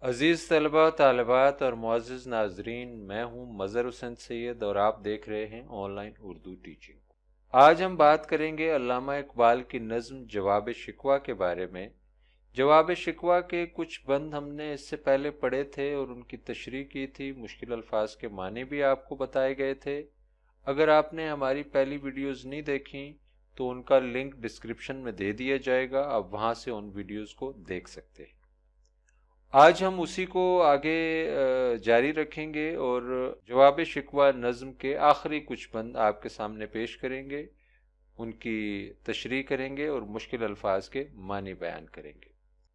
عزیز طلبہ طالبات اور معزز ناظرین، میں ہوں مظہر حسین سید اور آپ دیکھ رہے ہیں آن لائن اردو ٹیچنگ۔ آج ہم بات کریں گے علامہ اقبال کی نظم جواب شکوہ کے بارے میں۔ جواب شکوہ کے کچھ بند ہم نے اس سے پہلے پڑھے تھے اور ان کی تشریح کی تھی، مشکل الفاظ کے معنی بھی آپ کو بتائے گئے تھے۔ اگر آپ نے ہماری پہلی ویڈیوز نہیں دیکھیں تو ان کا لنک ڈسکرپشن میں دے دیا جائے گا، آپ وہاں سے ان ویڈیوز کو دیکھ سکتے ہیں۔ آج ہم اسی کو آگے جاری رکھیں گے اور جواب شکوہ نظم کے آخری کچھ بند آپ کے سامنے پیش کریں گے، ان کی تشریح کریں گے اور مشکل الفاظ کے معنی بیان کریں گے۔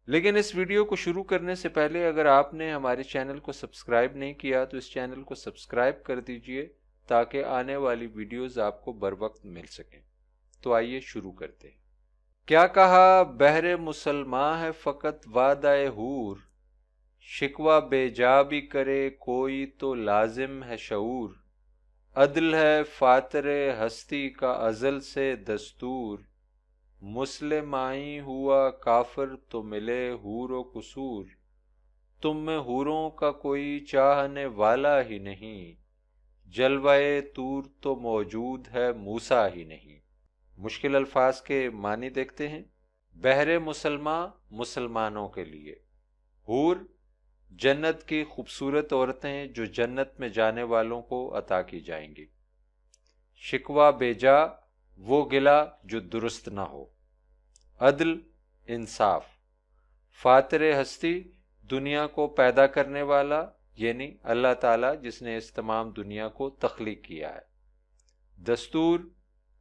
لیکن اس ویڈیو کو شروع کرنے سے پہلے اگر آپ نے ہمارے چینل کو سبسکرائب نہیں کیا تو اس چینل کو سبسکرائب کر دیجئے تاکہ آنے والی ویڈیوز آپ کو بروقت مل سکیں۔ تو آئیے شروع کرتے ہیں۔ کیا کہا بہر مسلماں ہے فقط وعدہ حور، شکوہ بے جا بھی کرے کوئی تو لازم ہے شعور، عدل ہے فاطر ہستی کا ازل سے دستور، مسلم آئیں ہوا کافر تو ملے حور و قصور، تم میں حوروں کا کوئی چاہنے والا ہی نہیں، جلوہ طور تو موجود ہے موسیٰ ہی نہیں۔ مشکل الفاظ کے معنی دیکھتے ہیں۔ بہر مسلماں مسلمانوں کے لیے، حور جنت کی خوبصورت عورتیں جو جنت میں جانے والوں کو عطا کی جائیں گی، شکوہ بیجا وہ گلہ جو درست نہ ہو، عدل انصاف، فاطر ہستی دنیا کو پیدا کرنے والا یعنی اللہ تعالیٰ جس نے اس تمام دنیا کو تخلیق کیا ہے، دستور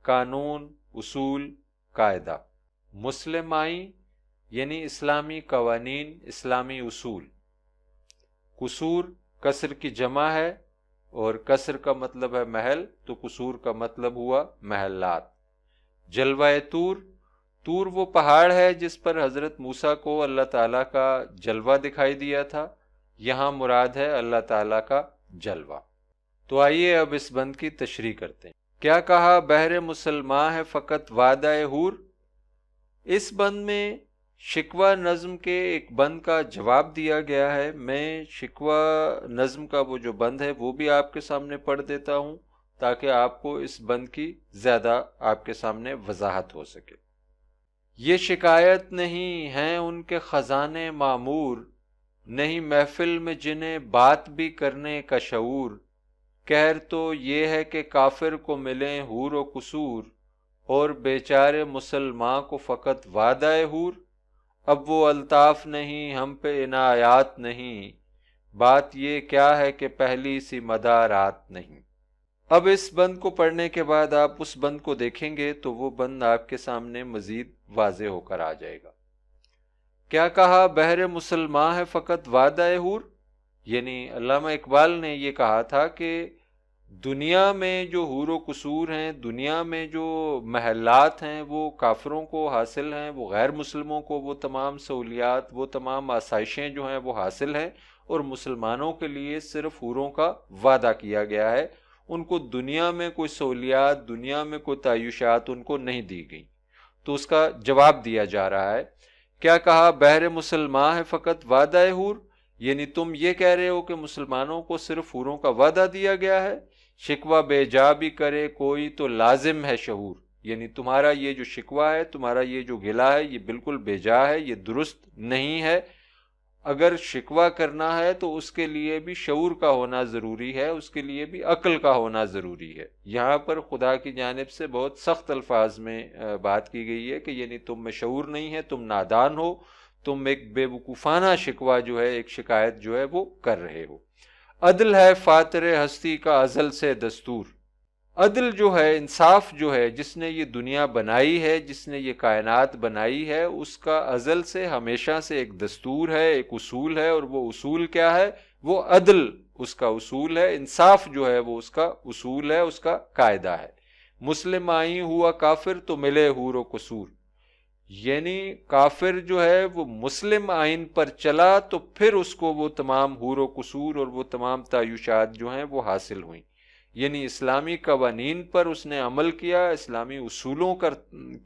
قانون اصول قاعدہ، مسلم آئین یعنی اسلامی قوانین اسلامی اصول، قصور کسر کی جمع ہے اور کسر کا مطلب ہے محل تو قصور کا مطلب ہوا محلات، جلوہ طور، طور وہ پہاڑ ہے جس پر حضرت موسیٰ کو اللہ تعالیٰ کا جلوہ دکھائی دیا تھا، یہاں مراد ہے اللہ تعالیٰ کا جلوہ۔ تو آئیے اب اس بند کی تشریح کرتے ہیں۔ کیا کہا بہر مسلماں ہے فقط وعدہ حور، اس بند میں شکوہ نظم کے ایک بند کا جواب دیا گیا ہے۔ میں شکوہ نظم کا وہ جو بند ہے وہ بھی آپ کے سامنے پڑھ دیتا ہوں تاکہ آپ کو اس بند کی زیادہ آپ کے سامنے وضاحت ہو سکے۔ یہ شکایت نہیں ہیں ان کے خزانے معمور، نہیں محفل میں جنہیں بات بھی کرنے کا شعور، کہر تو یہ ہے کہ کافر کو ملیں حور و قصور، اور بیچارے مسلمان کو فقط وعدہ حور، اب وہ الطاف نہیں ہم پہ عنایات نہیں، بات یہ کیا ہے کہ پہلی سی مدارات نہیں۔ اب اس بند کو پڑھنے کے بعد آپ اس بند کو دیکھیں گے تو وہ بند آپ کے سامنے مزید واضح ہو کر آ جائے گا۔ کیا کہا بہر مسلمان ہے فقط وعدہ حور، یعنی علامہ اقبال نے یہ کہا تھا کہ دنیا میں جو حور و قصور ہیں، دنیا میں جو محلات ہیں وہ کافروں کو حاصل ہیں، وہ غیر مسلموں کو وہ تمام سہولیات وہ تمام آسائشیں جو ہیں وہ حاصل ہیں، اور مسلمانوں کے لیے صرف حوروں کا وعدہ کیا گیا ہے، ان کو دنیا میں کوئی سہولیات دنیا میں کوئی تعیشات ان کو نہیں دی گئی۔ تو اس کا جواب دیا جا رہا ہے۔ کیا کہا بہر مسلمان ہے فقط وعدہ حور، یعنی تم یہ کہہ رہے ہو کہ مسلمانوں کو صرف حوروں کا وعدہ دیا گیا ہے، شکوہ بے جا بھی کرے کوئی تو لازم ہے شعور، یعنی تمہارا یہ جو شکوہ ہے، تمہارا یہ جو گلہ ہے، یہ بالکل بے جا ہے، یہ درست نہیں ہے۔ اگر شکوہ کرنا ہے تو اس کے لیے بھی شعور کا ہونا ضروری ہے، اس کے لیے بھی عقل کا ہونا ضروری ہے۔ یہاں پر خدا کی جانب سے بہت سخت الفاظ میں بات کی گئی ہے کہ یعنی تم میں شعور نہیں ہے، تم نادان ہو، تم ایک بے وقوفانہ شکوہ جو ہے، ایک شکایت جو ہے وہ کر رہے ہو۔ عدل ہے فاطر ہستی کا ازل سے دستور، عدل جو ہے، انصاف جو ہے، جس نے یہ دنیا بنائی ہے، جس نے یہ کائنات بنائی ہے، اس کا ازل سے ہمیشہ سے ایک دستور ہے، ایک اصول ہے، اور وہ اصول کیا ہے؟ وہ عدل اس کا اصول ہے، انصاف جو ہے وہ اس کا اصول ہے، اس کا قاعدہ ہے۔ مسلم آئیں ہوا کافر تو ملے حور و قصور، یعنی کافر جو ہے وہ مسلم آئین پر چلا تو پھر اس کو وہ تمام حور و قصور اور وہ تمام تعیشات جو ہیں وہ حاصل ہوئیں، یعنی اسلامی قوانین پر اس نے عمل کیا، اسلامی اصولوں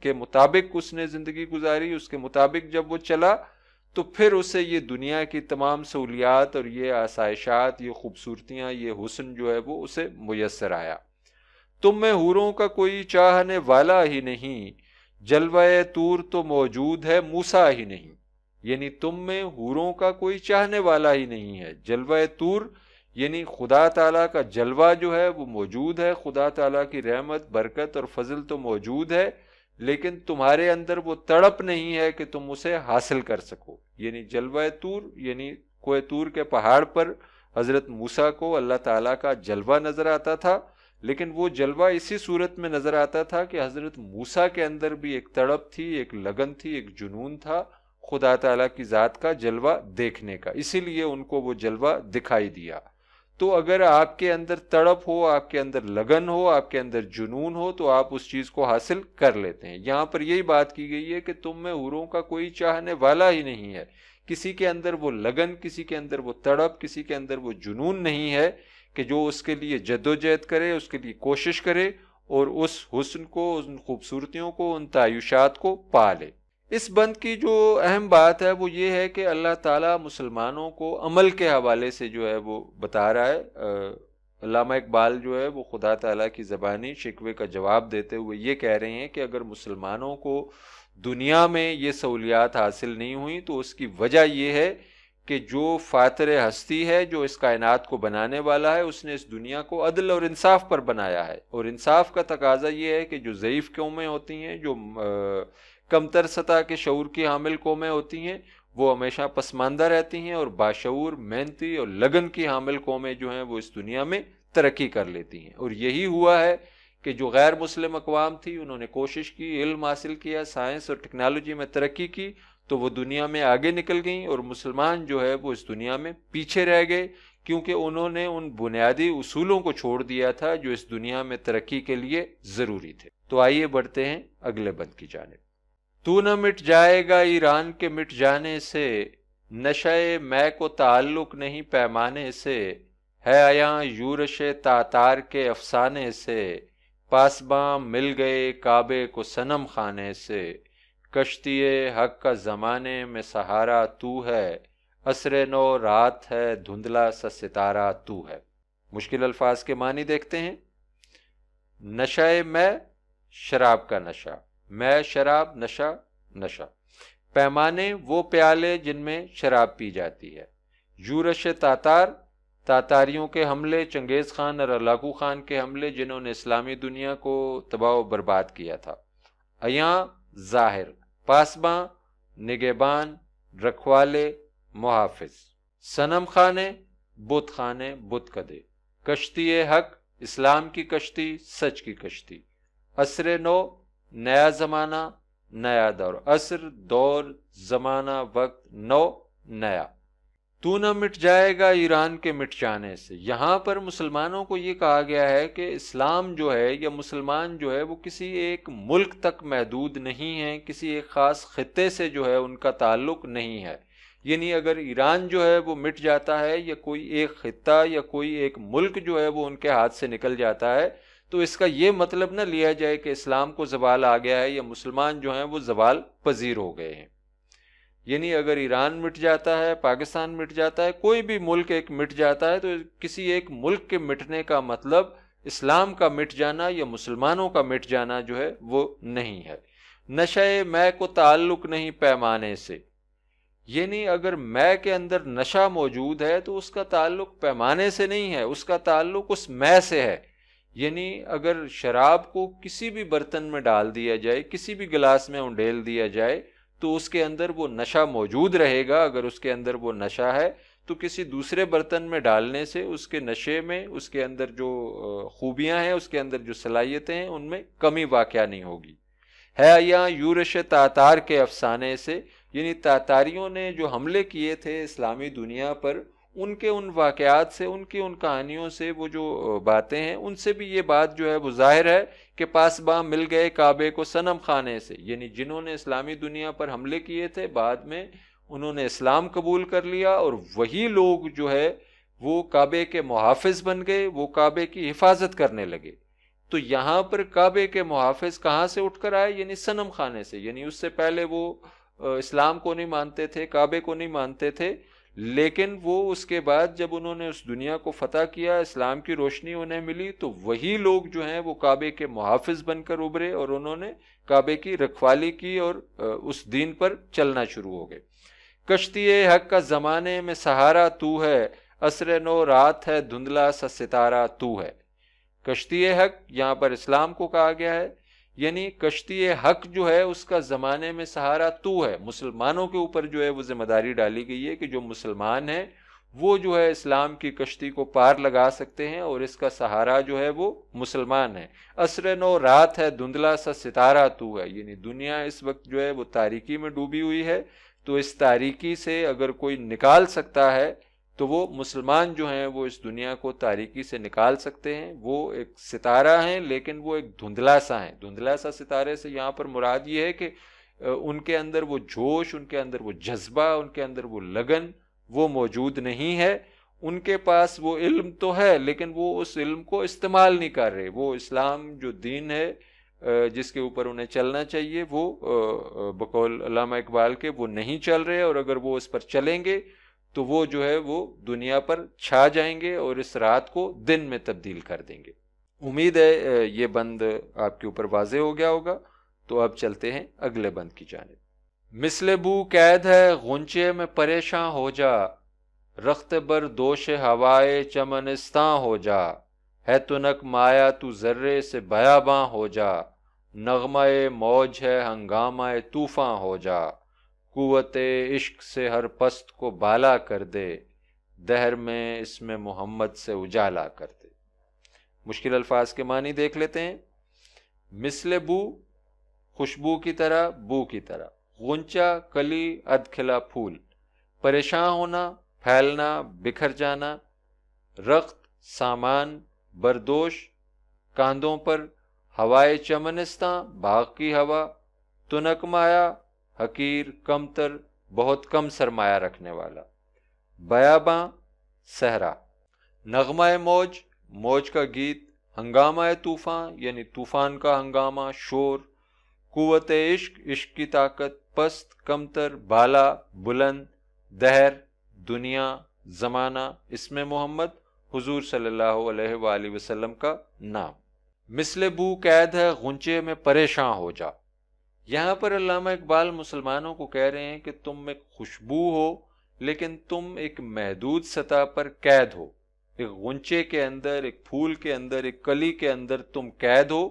کے مطابق اس نے زندگی گزاری، اس کے مطابق جب وہ چلا تو پھر اسے یہ دنیا کی تمام سہولیات اور یہ آسائشات، یہ خوبصورتیاں، یہ حسن جو ہے وہ اسے میسر آیا۔ تم میں حوروں کا کوئی چاہنے والا ہی نہیں، جلوہ طور تو موجود ہے موسیٰ ہی نہیں۔ یعنی تم میں حوروں کا کوئی چاہنے والا ہی نہیں ہے۔ جلوہ طور یعنی خدا تعالیٰ کا جلوہ جو ہے وہ موجود ہے، خدا تعالیٰ کی رحمت، برکت اور فضل تو موجود ہے، لیکن تمہارے اندر وہ تڑپ نہیں ہے کہ تم اسے حاصل کر سکو۔ یعنی جلوہ طور یعنی کوہ طور کے پہاڑ پر حضرت موسیٰ کو اللہ تعالیٰ کا جلوہ نظر آتا تھا، لیکن وہ جلوہ اسی صورت میں نظر آتا تھا کہ حضرت موسیٰ کے اندر بھی ایک تڑپ تھی، ایک لگن تھی، ایک جنون تھا خدا تعالیٰ کی ذات کا جلوہ دیکھنے کا، اسی لیے ان کو وہ جلوہ دکھائی دیا۔ تو اگر آپ کے اندر تڑپ ہو، آپ کے اندر لگن ہو، آپ کے اندر جنون ہو، تو آپ اس چیز کو حاصل کر لیتے ہیں۔ یہاں پر یہی بات کی گئی ہے کہ تم میں حوروں کا کوئی چاہنے والا ہی نہیں ہے۔ کسی کے اندر وہ لگن، کسی کے اندر وہ تڑپ، کسی کے اندر وہ جنون نہیں ہے کہ جو اس کے لیے جدوجہد کرے، اس کے لیے کوشش کرے اور اس حسن کو، ان خوبصورتیوں کو، ان تعیشات کو پا لے۔ اس بند کی جو اہم بات ہے وہ یہ ہے کہ اللہ تعالیٰ مسلمانوں کو عمل کے حوالے سے جو ہے وہ بتا رہا ہے۔ علامہ اقبال جو ہے وہ خدا تعالیٰ کی زبانی شکوے کا جواب دیتے ہوئے یہ کہہ رہے ہیں کہ اگر مسلمانوں کو دنیا میں یہ سہولیات حاصل نہیں ہوئیں تو اس کی وجہ یہ ہے کہ جو فاطر ہستی ہے، جو اس کائنات کو بنانے والا ہے، اس نے اس دنیا کو عدل اور انصاف پر بنایا ہے، اور انصاف کا تقاضا یہ ہے کہ جو ضعیف قومیں ہوتی ہیں، جو کمتر سطح کے شعور کی حامل قومیں ہوتی ہیں، وہ ہمیشہ پسماندہ رہتی ہیں، اور باشعور، محنتی اور لگن کی حامل قومیں جو ہیں وہ اس دنیا میں ترقی کر لیتی ہیں۔ اور یہی ہوا ہے کہ جو غیر مسلم اقوام تھی، انہوں نے کوشش کی، علم حاصل کیا، سائنس اور ٹیکنالوجی میں ترقی کی، تو وہ دنیا میں آگے نکل گئیں، اور مسلمان جو ہے وہ اس دنیا میں پیچھے رہ گئے، کیونکہ انہوں نے ان بنیادی اصولوں کو چھوڑ دیا تھا جو اس دنیا میں ترقی کے لیے ضروری تھے۔ تو آئیے بڑھتے ہیں اگلے بند کی جانب۔ تو نہ مٹ جائے گا ایران کے مٹ جانے سے، نشے میں کو تعلق نہیں پیمانے سے، ہے عیاں یورش تاتار کے افسانے سے، پاسباں مل گئے کعبے کو صنم خانے سے، کشتی حق کا زمانے میں سہارا تو ہے، عصر نو رات ہے دھندلا سا ستارہ تو ہے۔ مشکل الفاظ کے معنی دیکھتے ہیں۔ نشہ میں شراب کا نشہ، میں شراب، نشہ نشہ، پیمانے وہ پیالے جن میں شراب پی جاتی ہے، یورش تاتار تاتاریوں کے حملے، چنگیز خان اور ہلاکو خان کے حملے جنہوں نے اسلامی دنیا کو تباہ و برباد کیا تھا، عیاں ظاہر، پاسباں نگہبان، رکھوالے محافظ، صنم خانے بت خانے، بت کدے، کشتی حق اسلام کی کشتی، سچ کی کشتی، عصر نو نیا زمانہ، نیا دور، عصر دور، زمانہ وقت، نو نیا۔ تو نہ مٹ جائے گا ایران کے مٹ جانے سے، یہاں پر مسلمانوں کو یہ کہا گیا ہے کہ اسلام جو ہے یا مسلمان جو ہے وہ کسی ایک ملک تک محدود نہیں ہے، کسی ایک خاص خطے سے جو ہے ان کا تعلق نہیں ہے۔ یعنی اگر ایران جو ہے وہ مٹ جاتا ہے یا کوئی ایک خطہ یا کوئی ایک ملک جو ہے وہ ان کے ہاتھ سے نکل جاتا ہے، تو اس کا یہ مطلب نہ لیا جائے کہ اسلام کو زوال آ گیا ہے یا مسلمان جو ہیں وہ زوال پذیر ہو گئے ہیں۔ یعنی اگر ایران مٹ جاتا ہے، پاکستان مٹ جاتا ہے، کوئی بھی ملک ایک مٹ جاتا ہے، تو کسی ایک ملک کے مٹنے کا مطلب اسلام کا مٹ جانا یا مسلمانوں کا مٹ جانا جو ہے وہ نہیں ہے۔ نشے میں کو تعلق نہیں پیمانے سے، یعنی اگر میں کے اندر نشہ موجود ہے تو اس کا تعلق پیمانے سے نہیں ہے، اس کا تعلق اس میں سے ہے۔ یعنی اگر شراب کو کسی بھی برتن میں ڈال دیا جائے، کسی بھی گلاس میں انڈیل دیا جائے، تو اس کے اندر وہ نشہ موجود رہے گا۔ اگر اس کے اندر وہ نشہ ہے تو کسی دوسرے برتن میں ڈالنے سے اس کے نشے میں، اس کے اندر جو خوبیاں ہیں، اس کے اندر جو صلاحیتیں ہیں، ان میں کمی واقع نہیں ہوگی۔ ہے یہاں یورش تاتار کے افسانے سے، یعنی تاتاریوں نے جو حملے کیے تھے اسلامی دنیا پر، ان کے ان واقعات سے، ان کی ان کہانیوں سے، وہ جو باتیں ہیں ان سے بھی یہ بات جو ہے وہ ظاہر ہے کہ پاسباں مل گئے کعبے کو صنم خانے سے، یعنی جنہوں نے اسلامی دنیا پر حملے کیے تھے بعد میں انہوں نے اسلام قبول کر لیا، اور وہی لوگ جو ہے وہ کعبے کے محافظ بن گئے، وہ کعبے کی حفاظت کرنے لگے۔ تو یہاں پر کعبے کے محافظ کہاں سے اٹھ کر آئے؟ یعنی صنم خانے سے، یعنی اس سے پہلے وہ اسلام کو نہیں مانتے تھے، کعبے کو نہیں مانتے تھے، لیکن وہ اس کے بعد جب انہوں نے اس دنیا کو فتح کیا، اسلام کی روشنی انہیں ملی، تو وہی لوگ جو ہیں وہ کعبے کے محافظ بن کر ابھرے اور انہوں نے کعبے کی رکھوالی کی اور اس دین پر چلنا شروع ہو گئے۔ کشتی حق کا زمانے میں سہارا تو ہے، عصر نو رات ہے دھندلا سا ستارہ تو ہے۔ کشتی حق یہاں پر اسلام کو کہا گیا ہے، یعنی کشتی حق جو ہے اس کا زمانے میں سہارا تو ہے، مسلمانوں کے اوپر جو ہے وہ ذمہ داری ڈالی گئی ہے کہ جو مسلمان ہیں وہ جو ہے اسلام کی کشتی کو پار لگا سکتے ہیں، اور اس کا سہارا جو ہے وہ مسلمان ہے۔ عصر نو رات ہے دھندلا سا ستارہ تو ہے، یعنی دنیا اس وقت جو ہے وہ تاریکی میں ڈوبی ہوئی ہے، تو اس تاریکی سے اگر کوئی نکال سکتا ہے تو وہ مسلمان جو ہیں وہ اس دنیا کو تاریکی سے نکال سکتے ہیں۔ وہ ایک ستارہ ہیں لیکن وہ ایک دھندلا سا ہیں۔ دھندلا سا ستارے سے یہاں پر مراد یہ ہے کہ ان کے اندر وہ جوش، ان کے اندر وہ جذبہ، ان کے اندر وہ لگن وہ موجود نہیں ہے۔ ان کے پاس وہ علم تو ہے لیکن وہ اس علم کو استعمال نہیں کر رہے۔ وہ اسلام جو دین ہے جس کے اوپر انہیں چلنا چاہیے، وہ بقول علامہ اقبال کے وہ نہیں چل رہے، اور اگر وہ اس پر چلیں گے تو وہ جو ہے وہ دنیا پر چھا جائیں گے اور اس رات کو دن میں تبدیل کر دیں گے۔ امید ہے یہ بند آپ کے اوپر واضح ہو گیا ہوگا، تو اب چلتے ہیں اگلے بند کی جانب۔ مثل بو قید ہے غنچے میں پریشاں ہو جا، رخت بر دوش ہوائے چمنستاں ہو جا، ہے تنک مایا تو ذرے سے بیاباں ہو جا، نغمہ موج ہے ہنگامہ طوفاں ہو جا، قوت عشق سے ہر پست کو بالا کر دے، دہر میں اس میں محمد سے اجالا کر دے۔ مشکل الفاظ کے معنی دیکھ لیتے ہیں۔ مثل بو خوشبو کی طرح، بو کی طرح، غنچہ کلی اد کھلا پھول، پریشان ہونا پھیلنا بکھر جانا، رخت سامان، بردوش کاندھوں پر، ہوائے چمنستاں باغ کی ہوا، تنک مایا حقیر کمتر بہت کم سرمایہ رکھنے والا، بیاباں صحرا، نغمہ موج موج کا گیت، ہنگامہ طوفان یعنی طوفان کا ہنگامہ شور، قوت عشق عشق کی طاقت، پست کمتر بالا بلند، دہر دنیا زمانہ، اس میں محمد حضور صلی اللہ علیہ وآلہ وسلم کا نام۔ مثل بو قید ہے غنچے میں پریشاں ہو جا، یہاں پر علامہ اقبال مسلمانوں کو کہہ رہے ہیں کہ تم ایک خوشبو ہو لیکن تم ایک محدود سطح پر قید ہو، ایک غنچے کے اندر، ایک پھول کے اندر، ایک کلی کے اندر تم قید ہو،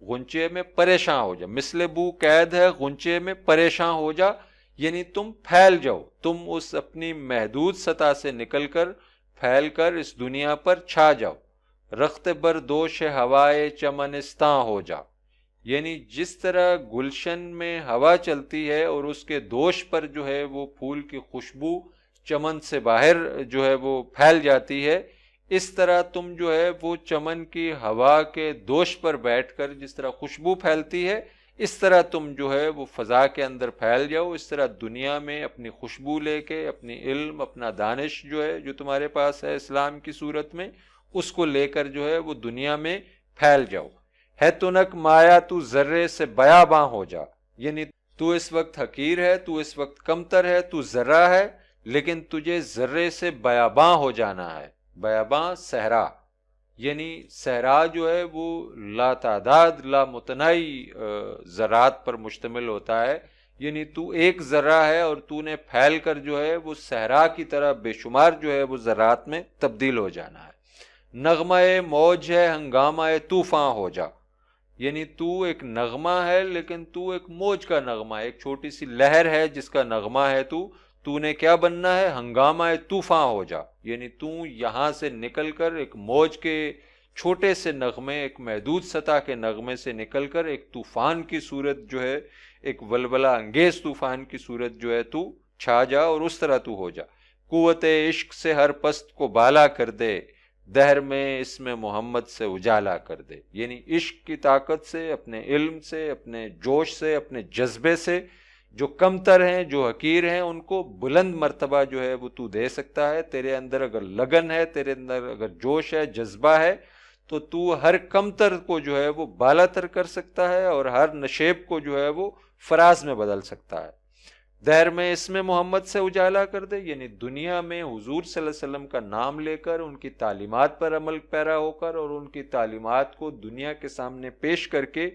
غنچے میں پریشاں ہو جا۔ مثل بو قید ہے غنچے میں پریشاں ہو جا، یعنی تم پھیل جاؤ، تم اس اپنی محدود سطح سے نکل کر پھیل کر اس دنیا پر چھا جاؤ۔ رخت بر دوش ہوائے چمنستاں ہو جا، یعنی جس طرح گلشن میں ہوا چلتی ہے اور اس کے دوش پر جو ہے وہ پھول کی خوشبو چمن سے باہر جو ہے وہ پھیل جاتی ہے، اس طرح تم جو ہے وہ چمن کی ہوا کے دوش پر بیٹھ کر جس طرح خوشبو پھیلتی ہے، اس طرح تم جو ہے وہ فضا کے اندر پھیل جاؤ، اس طرح دنیا میں اپنی خوشبو لے کے، اپنی علم، اپنا دانش جو ہے جو تمہارے پاس ہے اسلام کی صورت میں، اس کو لے کر جو ہے وہ دنیا میں پھیل جاؤ۔ ہے تنک مایا تو ذرے سے بیاباں ہو جا، یعنی تو اس وقت حقیر ہے، تو اس وقت کمتر ہے، تو ذرہ ہے، لیکن تجھے ذرے سے بیاباں ہو جانا ہے۔ بیاباں صحرا، یعنی صحرا جو ہے وہ لا تعداد لا متناہی ذرات پر مشتمل ہوتا ہے، یعنی تو ایک ذرہ ہے اور تو نے پھیل کر جو ہے وہ صحرا کی طرح بے شمار جو ہے وہ ذرات میں تبدیل ہو جانا ہے۔ نغمہ موج ہے ہنگامہ طوفاں ہو جا، یعنی تو ایک نغمہ ہے لیکن تو ایک موج کا نغمہ ہے، ایک چھوٹی سی لہر ہے جس کا نغمہ ہے تو نے کیا بننا ہے؟ ہنگامہ طوفاں ہو جا، یعنی تو یہاں سے نکل کر ایک موج کے چھوٹے سے نغمے، ایک محدود سطح کے نغمے سے نکل کر ایک طوفان کی صورت جو ہے، ایک ولولہ انگیز طوفان کی صورت جو ہے تو چھا جا اور اس طرح تو ہو جا۔ قوت عشق سے ہر پست کو بالا کر دے، دہر میں اس میں محمد سے اجالا کر دے، یعنی عشق کی طاقت سے، اپنے علم سے، اپنے جوش سے، اپنے جذبے سے جو کمتر ہیں، جو حقیر ہیں، ان کو بلند مرتبہ جو ہے وہ تو دے سکتا ہے۔ تیرے اندر اگر لگن ہے، تیرے اندر اگر جوش ہے، جذبہ ہے، تو ہر کمتر کو جو ہے وہ بالا تر کر سکتا ہے اور ہر نشیب کو جو ہے وہ فراز میں بدل سکتا ہے۔ دیر میں اسم محمد سے اجالا کر دے، یعنی دنیا میں حضور صلی اللہ علیہ وسلم کا نام لے کر ان کی تعلیمات پر عمل پیرا ہو کر اور ان کی تعلیمات کو دنیا کے سامنے پیش کر کے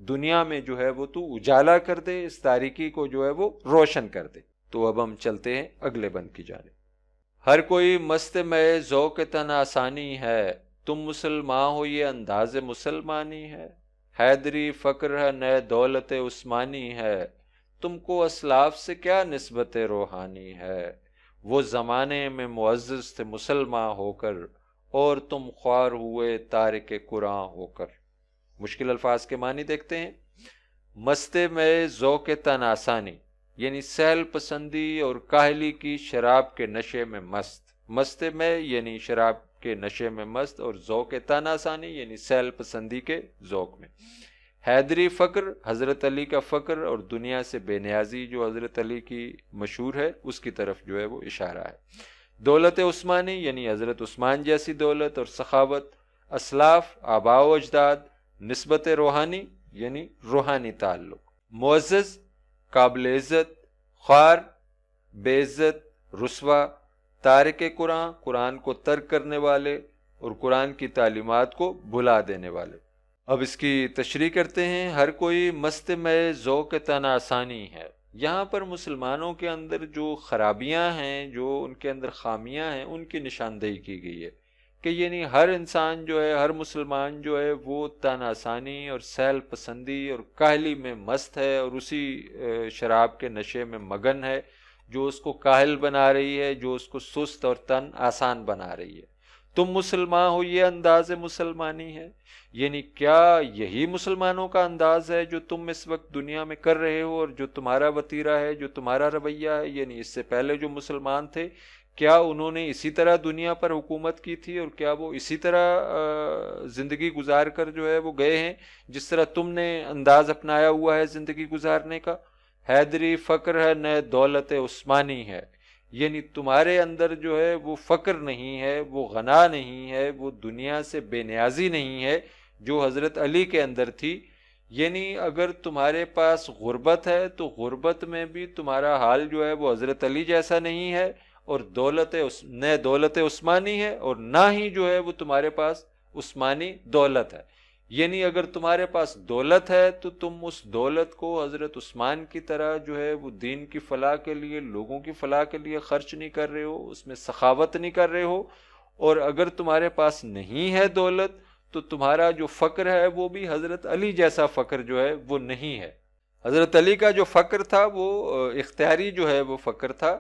دنیا میں جو ہے وہ تو اجالا کر دے، اس تاریکی کو جو ہے وہ روشن کر دے۔ تو اب ہم چلتے ہیں اگلے بند کی جانب۔ ہر کوئی مست میں ذوق تن آسانی ہے، تم مسلمان ہو یہ انداز مسلمانی ہے، حیدری فقر ہے نئے دولت عثمانی ہے، تم کو اسلاف سے کیا نسبت روحانی ہے، وہ زمانے میں معزز تھے مسلمان ہو کر اور تم خوار ہوئے تارک قرآن ہو کر۔ مشکل الفاظ کے معنی دیکھتے ہیں۔ مست میں ذوق تن آسانی یعنی سیل پسندی اور کاہلی کی شراب کے نشے میں مست، مست میں یعنی شراب کے نشے میں مست، اور ذوق تن آسانی یعنی سیل پسندی کے ذوق میں۔ حیدری فقر حضرت علی کا فقر اور دنیا سے بے نیازی جو حضرت علی کی مشہور ہے اس کی طرف جو ہے وہ اشارہ ہے۔ دولت عثمانی یعنی حضرت عثمان جیسی دولت اور سخاوت۔ اسلاف آباء و اجداد۔ نسبت روحانی یعنی روحانی تعلق۔ معزز قابل عزت، خوار بے عزت رسوا، تارک قرآن قرآن کو ترک کرنے والے اور قرآن کی تعلیمات کو بھلا دینے والے۔ اب اس کی تشریح کرتے ہیں۔ ہر کوئی مست میں ذوق تن آسانی ہے، یہاں پر مسلمانوں کے اندر جو خرابیاں ہیں، جو ان کے اندر خامیاں ہیں، ان کی نشاندہی کی گئی ہے کہ یعنی ہر انسان جو ہے، ہر مسلمان جو ہے وہ تن آسانی اور سیل پسندی اور کاہلی میں مست ہے اور اسی شراب کے نشے میں مگن ہے جو اس کو کاہل بنا رہی ہے، جو اس کو سست اور تن آسان بنا رہی ہے۔ تم مسلمان ہو یہ انداز مسلمانی ہے، یعنی کیا یہی مسلمانوں کا انداز ہے جو تم اس وقت دنیا میں کر رہے ہو اور جو تمہارا وتیرہ ہے، جو تمہارا رویہ ہے؟ یعنی اس سے پہلے جو مسلمان تھے کیا انہوں نے اسی طرح دنیا پر حکومت کی تھی اور کیا وہ اسی طرح زندگی گزار کر جو ہے وہ گئے ہیں جس طرح تم نے انداز اپنایا ہوا ہے زندگی گزارنے کا؟ حیدری فقر ہے نئے دولت عثمانی ہے، یعنی تمہارے اندر جو ہے وہ فقر نہیں ہے، وہ غنا نہیں ہے، وہ دنیا سے بے نیازی نہیں ہے جو حضرت علی کے اندر تھی۔ یعنی اگر تمہارے پاس غربت ہے تو غربت میں بھی تمہارا حال جو ہے وہ حضرت علی جیسا نہیں ہے، اور دولت عثمانی ہے، اور نہ ہی جو ہے وہ تمہارے پاس عثمانی دولت ہے۔ یعنی اگر تمہارے پاس دولت ہے تو تم اس دولت کو حضرت عثمان کی طرح جو ہے وہ دین کی فلاح کے لیے، لوگوں کی فلاح کے لیے خرچ نہیں کر رہے ہو، اس میں سخاوت نہیں کر رہے ہو، اور اگر تمہارے پاس نہیں ہے دولت تو تمہارا جو فقر ہے وہ بھی حضرت علی جیسا فقر جو ہے وہ نہیں ہے۔ حضرت علی کا جو فقر تھا وہ اختیاری جو ہے وہ فقر تھا،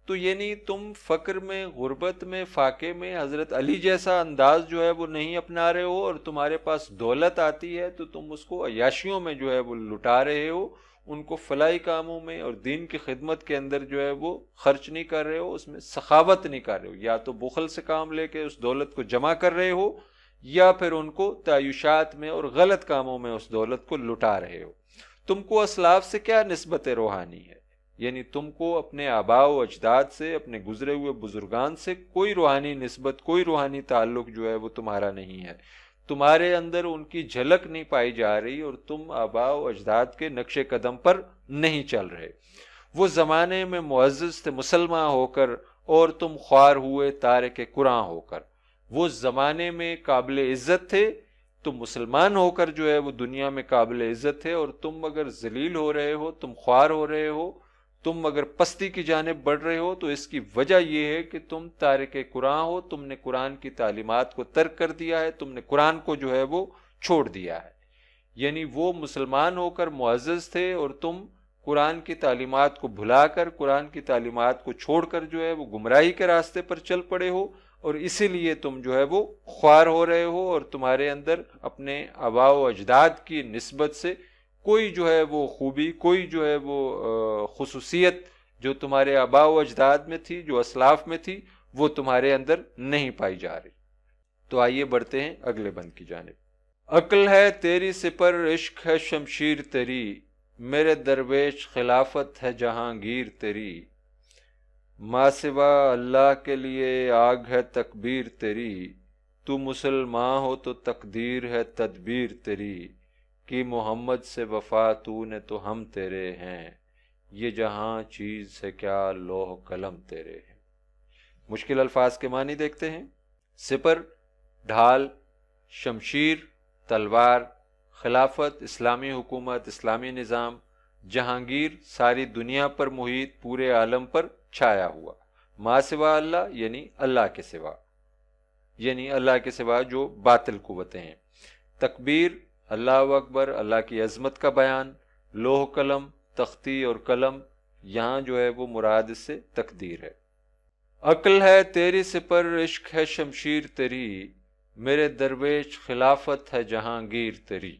تو یعنی تم فقر میں، غربت میں، فاقے میں حضرت علی جیسا انداز جو ہے وہ نہیں اپنا رہے ہو، اور تمہارے پاس دولت آتی ہے تو تم اس کو عیاشیوں میں جو ہے وہ لٹا رہے ہو، ان کو فلاحی کاموں میں اور دین کی خدمت کے اندر جو ہے وہ خرچ نہیں کر رہے ہو، اس میں سخاوت نہیں کر رہے ہو، یا تو بخل سے کام لے کے اس دولت کو جمع کر رہے ہو یا پھر ان کو تعیشات میں اور غلط کاموں میں اس دولت کو لٹا رہے ہو۔ تم کو اسلاف سے کیا نسبت روحانی ہے، یعنی تم کو اپنے آباء و اجداد سے، اپنے گزرے ہوئے بزرگان سے کوئی روحانی نسبت، کوئی روحانی تعلق جو ہے وہ تمہارا نہیں ہے، تمہارے اندر ان کی جھلک نہیں پائی جا رہی اور تم آباء و اجداد کے نقش قدم پر نہیں چل رہے۔ وہ زمانے میں معزز تھے مسلمان ہو کر اور تم خوار ہوئے تارک قرآن ہو کر۔ وہ زمانے میں قابل عزت تھے، تم مسلمان ہو کر جو ہے وہ دنیا میں قابل عزت تھے، اور تم اگر ذلیل ہو رہے ہو، تم خوار ہو رہے ہو، تم اگر پستی کی جانب بڑھ رہے ہو تو اس کی وجہ یہ ہے کہ تم تارک قرآن ہو، تم نے قرآن کی تعلیمات کو ترک کر دیا ہے، تم نے قرآن کو جو ہے وہ چھوڑ دیا ہے۔ یعنی وہ مسلمان ہو کر معزز تھے اور تم قرآن کی تعلیمات کو بھلا کر، قرآن کی تعلیمات کو چھوڑ کر جو ہے وہ گمراہی کے راستے پر چل پڑے ہو، اور اسی لیے تم جو ہے وہ خوار ہو رہے ہو، اور تمہارے اندر اپنے آباء و اجداد کی نسبت سے کوئی جو ہے وہ خوبی، کوئی جو ہے وہ خصوصیت جو تمہارے آباء و اجداد میں تھی، جو اسلاف میں تھی، وہ تمہارے اندر نہیں پائی جا رہی۔ تو آئیے بڑھتے ہیں اگلے بند کی جانب۔ عقل ہے تیری سپر، عشق ہے شمشیر تیری، میرے درویش خلافت ہے جہانگیر تیری، ماں سوا اللہ کے لیے آگ ہے تکبیر تیری، تو مسلمان ہو تو تقدیر ہے تدبیر تیری، کہ محمد سے وفا تو نے تو ہم تیرے ہیں، یہ جہاں چیز ہے کیا لوح قلم تیرے ہیں۔ مشکل الفاظ کے معنی دیکھتے ہیں۔ سپر، ڈھال، شمشیر، تلوار، خلافت، اسلامی حکومت، اسلامی نظام، جہانگیر، ساری دنیا پر محیط، پورے عالم پر چھایا ہوا، ما سوا اللہ یعنی اللہ کے سوا، یعنی اللہ کے سوا جو باطل قوتیں ہیں، تکبیر، اللہ اکبر، اللہ کی عظمت کا بیان، لوح قلم، تختی اور قلم، یہاں جو ہے وہ مراد اس سے تقدیر ہے۔ عقل ہے تیری سپر، عشق ہے شمشیر تیری، میرے درویش خلافت ہے جہانگیر تیری،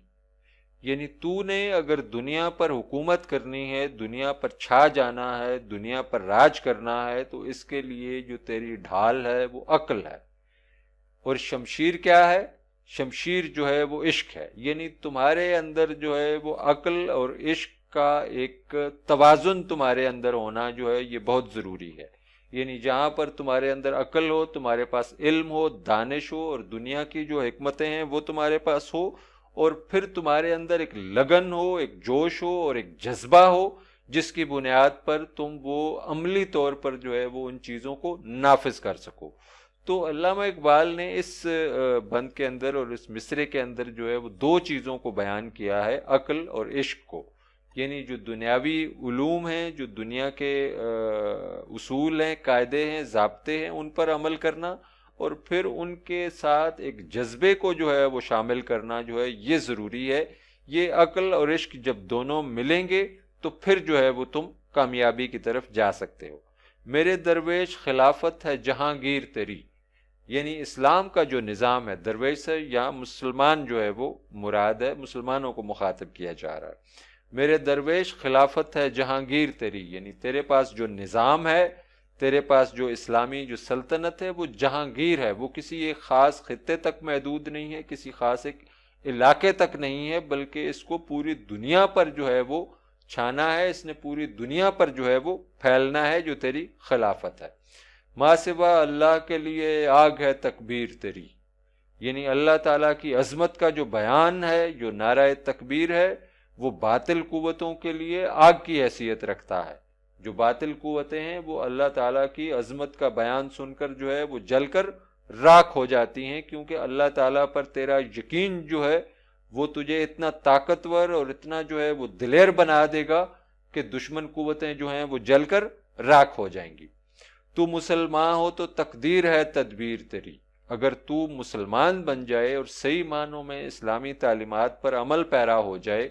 یعنی تو نے اگر دنیا پر حکومت کرنی ہے، دنیا پر چھا جانا ہے، دنیا پر راج کرنا ہے، تو اس کے لیے جو تیری ڈھال ہے وہ عقل ہے۔ اور شمشیر کیا ہے؟ شمشیر جو ہے وہ عشق ہے، یعنی تمہارے اندر جو ہے وہ عقل اور عشق کا ایک توازن تمہارے اندر ہونا جو ہے یہ بہت ضروری ہے۔ یعنی جہاں پر تمہارے اندر عقل ہو، تمہارے پاس علم ہو، دانش ہو، اور دنیا کی جو حکمتیں ہیں وہ تمہارے پاس ہو، اور پھر تمہارے اندر ایک لگن ہو، ایک جوش ہو اور ایک جذبہ ہو، جس کی بنیاد پر تم وہ عملی طور پر جو ہے وہ ان چیزوں کو نافذ کر سکو۔ تو علامہ اقبال نے اس بند کے اندر اور اس مصرے کے اندر جو ہے وہ دو چیزوں کو بیان کیا ہے، عقل اور عشق کو، یعنی جو دنیاوی علوم ہیں، جو دنیا کے اصول ہیں، قاعدے ہیں، ضابطے ہیں، ان پر عمل کرنا، اور پھر ان کے ساتھ ایک جذبے کو جو ہے وہ شامل کرنا جو ہے یہ ضروری ہے۔ یہ عقل اور عشق جب دونوں ملیں گے تو پھر جو ہے وہ تم کامیابی کی طرف جا سکتے ہو۔ میرے درویش خلافت ہے جہانگیر تیری، یعنی اسلام کا جو نظام ہے، درویش سے یہاں مسلمان جو ہے وہ مراد ہے، مسلمانوں کو مخاطب کیا جا رہا ہے۔ میرے درویش خلافت ہے جہانگیر تیری، یعنی تیرے پاس جو نظام ہے، تیرے پاس جو اسلامی جو سلطنت ہے وہ جہانگیر ہے، وہ کسی ایک خاص خطے تک محدود نہیں ہے، کسی خاص ایک علاقے تک نہیں ہے، بلکہ اس کو پوری دنیا پر جو ہے وہ چھانا ہے، اس نے پوری دنیا پر جو ہے وہ پھیلنا ہے، جو تیری خلافت ہے۔ ما سوا اللہ کے لیے آگ ہے تکبیر تیری، یعنی اللہ تعالیٰ کی عظمت کا جو بیان ہے، جو نعرہ تکبیر ہے، وہ باطل قوتوں کے لیے آگ کی حیثیت رکھتا ہے۔ جو باطل قوتیں ہیں وہ اللہ تعالیٰ کی عظمت کا بیان سن کر جو ہے وہ جل کر راکھ ہو جاتی ہیں، کیونکہ اللہ تعالیٰ پر تیرا یقین جو ہے وہ تجھے اتنا طاقتور اور اتنا جو ہے وہ دلیر بنا دے گا کہ دشمن قوتیں جو ہیں وہ جل کر راکھ ہو جائیں گی۔ تو مسلمان ہو تو تقدیر ہے تدبیر تیری، اگر تو مسلمان بن جائے اور صحیح معنوں میں اسلامی تعلیمات پر عمل پیرا ہو جائے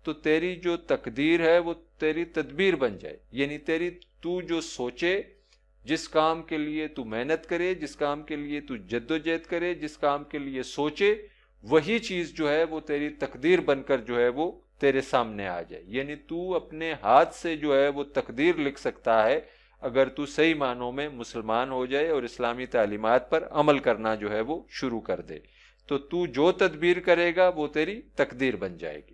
تو تیری جو تقدیر ہے وہ تیری تدبیر بن جائے، یعنی تو جو سوچے، جس کام کے لیے تو محنت کرے، جس کام کے لیے تو جد و جہد کرے، جس کام کے لیے سوچے، وہی چیز جو ہے وہ تیری تقدیر بن کر جو ہے وہ تیرے سامنے آ جائے۔ یعنی تو اپنے ہاتھ سے جو ہے وہ تقدیر لکھ سکتا ہے اگر تو صحیح معنوں میں مسلمان ہو جائے اور اسلامی تعلیمات پر عمل کرنا جو ہے وہ شروع کر دے، تو جو تدبیر کرے گا وہ تیری تقدیر بن جائے گی۔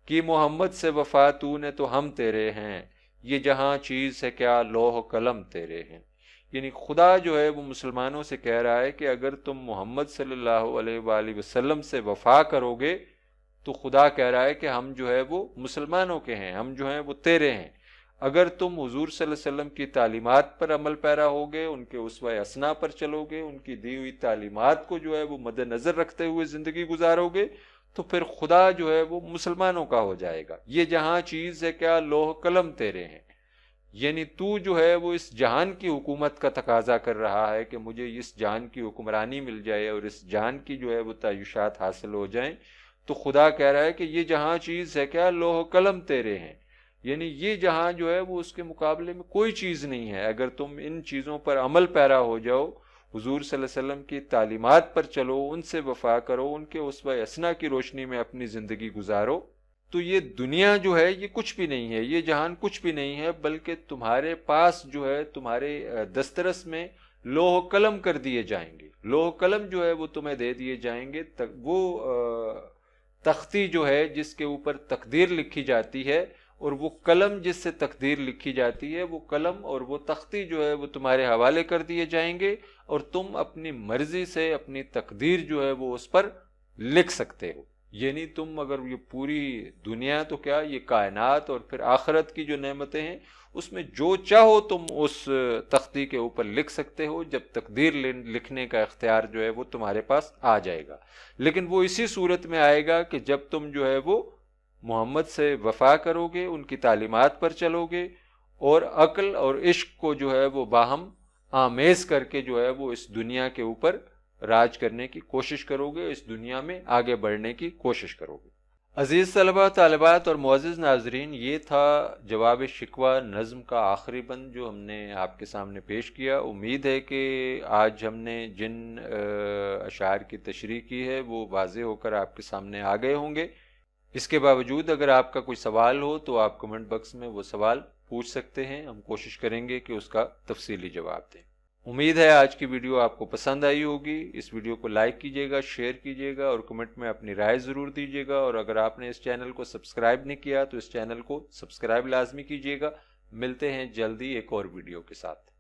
کہ محمد سے وفا تو نے تو ہم تیرے ہیں، یہ جہاں چیز ہے کیا لوح قلم تیرے ہیں، یعنی خدا جو ہے وہ مسلمانوں سے کہہ رہا ہے کہ اگر تم محمد صلی اللہ علیہ وآلہ وسلم سے وفا کرو گے تو خدا کہہ رہا ہے کہ ہم جو ہے وہ مسلمانوں کے ہیں، ہم جو ہیں وہ تیرے ہیں۔ اگر تم حضور صلی اللہ علیہ وسلم کی تعلیمات پر عمل پیرا ہوگے، ان کے اسوہ حسنہ پر چلو گے، ان کی دی ہوئی تعلیمات کو جو ہے وہ مد نظر رکھتے ہوئے زندگی گزارو گے، تو پھر خدا جو ہے وہ مسلمانوں کا ہو جائے گا۔ یہ جہاں چیز ہے کیا لوح قلم تیرے ہیں، یعنی تو جو ہے وہ اس جہان کی حکومت کا تقاضا کر رہا ہے کہ مجھے اس جہان کی حکمرانی مل جائے اور اس جہان کی جو ہے وہ تعیشات حاصل ہو جائیں، تو خدا کہہ رہا ہے کہ یہ جہاں چیز ہے کیا لوح قلم تیرے ہیں، یعنی یہ جہاں جو ہے وہ اس کے مقابلے میں کوئی چیز نہیں ہے۔ اگر تم ان چیزوں پر عمل پیرا ہو جاؤ، حضور صلی اللہ علیہ وسلم کی تعلیمات پر چلو، ان سے وفا کرو، ان کے اسوہ حسنہ کی روشنی میں اپنی زندگی گزارو، تو یہ دنیا جو ہے یہ کچھ بھی نہیں ہے، یہ جہان کچھ بھی نہیں ہے، بلکہ تمہارے پاس جو ہے تمہارے دسترس میں لوح قلم کر دیے جائیں گے۔ لوح قلم جو ہے وہ تمہیں دے دیے جائیں گے، وہ تختی جو ہے جس کے اوپر تقدیر لکھی جاتی ہے، اور وہ قلم جس سے تقدیر لکھی جاتی ہے، وہ قلم اور وہ تختی جو ہے وہ تمہارے حوالے کر دیے جائیں گے، اور تم اپنی مرضی سے اپنی تقدیر جو ہے وہ اس پر لکھ سکتے ہو۔ یعنی تم اگر یہ پوری دنیا تو کیا یہ کائنات اور پھر آخرت کی جو نعمتیں ہیں اس میں جو چاہو تم اس تختی کے اوپر لکھ سکتے ہو، جب تقدیر لکھنے کا اختیار جو ہے وہ تمہارے پاس آ جائے گا، لیکن وہ اسی صورت میں آئے گا کہ جب تم جو ہے وہ محمد سے وفا کرو گے، ان کی تعلیمات پر چلو گے، اور عقل اور عشق کو جو ہے وہ باہم آمیز کر کے جو ہے وہ اس دنیا کے اوپر راج کرنے کی کوشش کرو گے، اس دنیا میں آگے بڑھنے کی کوشش کرو گے۔ عزیز طلبہ، طالبات اور معزز ناظرین، یہ تھا جواب شکوہ نظم کا آخری بند جو ہم نے آپ کے سامنے پیش کیا۔ امید ہے کہ آج ہم نے جن اشعار کی تشریح کی ہے وہ واضح ہو کر آپ کے سامنے آ گئے ہوں گے۔ اس کے باوجود اگر آپ کا کوئی سوال ہو تو آپ کمنٹ باکس میں وہ سوال پوچھ سکتے ہیں، ہم کوشش کریں گے کہ اس کا تفصیلی جواب دیں۔ امید ہے آج کی ویڈیو آپ کو پسند آئی ہوگی۔ اس ویڈیو کو لائک کیجیے گا، شیئر کیجیے گا اور کمنٹ میں اپنی رائے ضرور دیجیے گا، اور اگر آپ نے اس چینل کو سبسکرائب نہیں کیا تو اس چینل کو سبسکرائب لازمی کیجیے گا۔ ملتے ہیں جلدی ایک اور ویڈیو کے ساتھ۔